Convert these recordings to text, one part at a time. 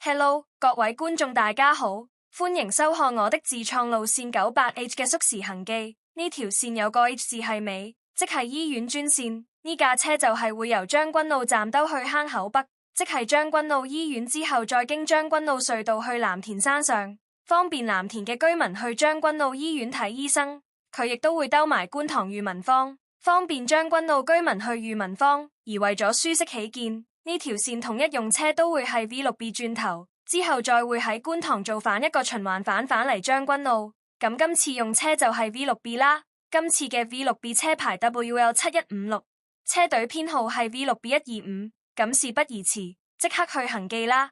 Hello，各位觀眾大家好，歡迎收看我的自創路線98H 嘅縮時行記。呢條線有個 H 字係尾，即係醫院專線。呢架車就係會由將軍澳站兜去坑口北，即係將軍澳醫院之後再經將軍澳隧道去藍田山上，方便藍田嘅居民去將軍澳醫院睇醫生。佢亦都會兜埋觀塘裕民坊，方便將軍澳居民去裕民坊。而為咗舒適起見，呢條線統一用車都會係 V6B 轉頭，之後再會喺觀塘做返一個循環返嚟將軍澳。咁今次用車就係 V6B 啦。今次嘅 V6B 車牌 WL7156，車隊編號係 V6B125。咁事不宜遲，即刻去行記啦！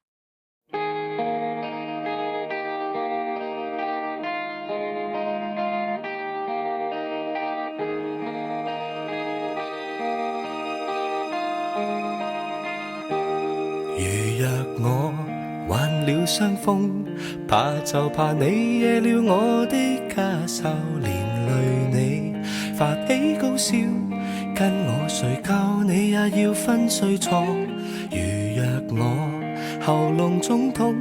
如若我患了傷風，怕就怕你惹了我的家愁，連累你發起高燒，跟我睡覺你也要分睡床。如若我喉嚨中痛，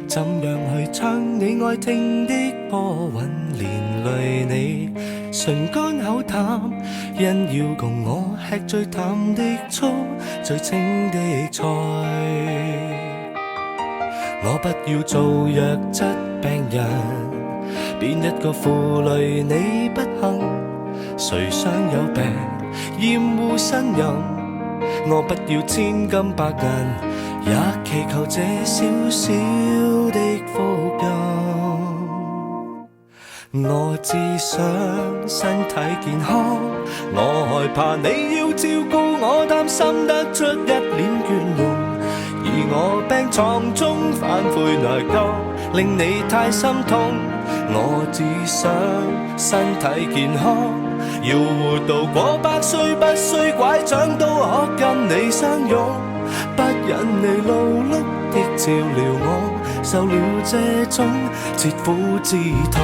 怎樣去唱你愛聽的波韻，連累你唇乾口淡，因要共我吃最淡的醋，最清的菜。我不要做弱質病人，變一個負累你不幸。誰想有病厭惡呻吟？我不要千金百銀，也祈求這小小的福音。我只想身體健康，我害怕你要照顧我，擔心得出一臉倦容。而我病床中反悔內疚，令你太心痛。我只想身體健康，要活到過100歲，不需拐杖都可跟你相擁。不忍你勞碌的照料我，受了這種切膚之痛。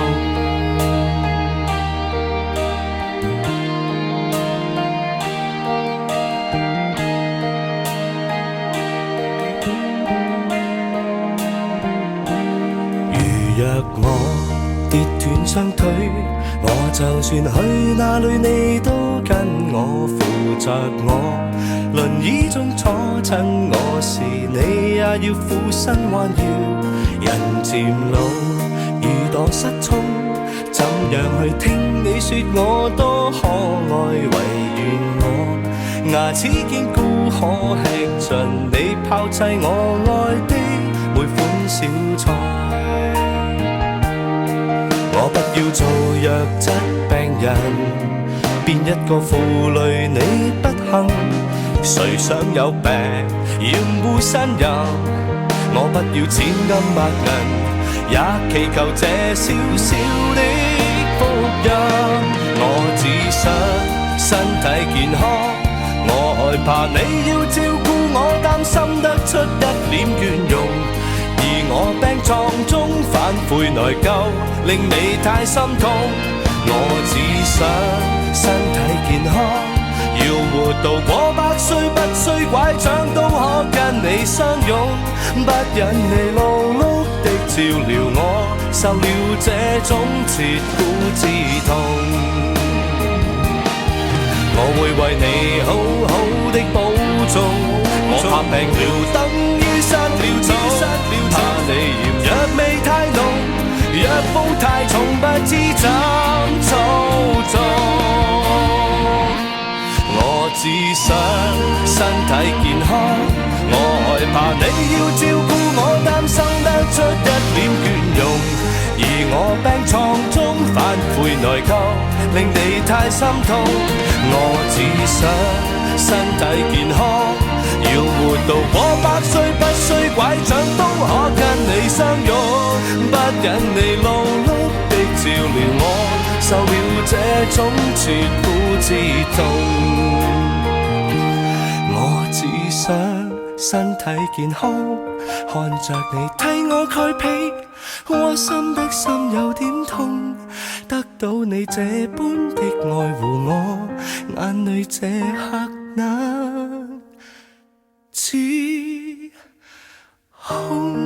若我跌斷雙腿，我就算去哪裏你都跟我扶着我。輪椅中坐親我時，你也要俯身彎腰。人漸老如墮失聰，怎樣去聽你說我多可愛？唯願我牙齒堅固，可吃盡你拋棄我愛的每款小菜。我不要做弱質病人，變一個負累你不幸。誰想有病厭惡呻吟？我不要千金百銀，也祈求這小小的福音。我只想身體健康，我害怕你要照顧我，擔心得出一臉倦容。而我病床中反悔內疚，令你太心痛。我只想身體健康，要活到過100歲，不需拐杖都可跟你相擁。不忍你勞碌的照料我，受了這種切膚之痛。我會為你好好的保重，我怕病了等於失了蹤，怕你嫌藥味太濃，藥布太重不知怎操縱。我只想身體健康，我害怕你要照顧我，擔心得出一臉倦容。而我病床中反悔內疚，令你太心痛。我只想身體健康，要活到過100歲，不需拐杖都可跟你相擁。不忍你勞碌的照料我，受了這種切膚之痛。我只想身體健康，看着你替我蓋被，窩心的心有點痛。得到你這般的愛護我，眼淚這刻難止空。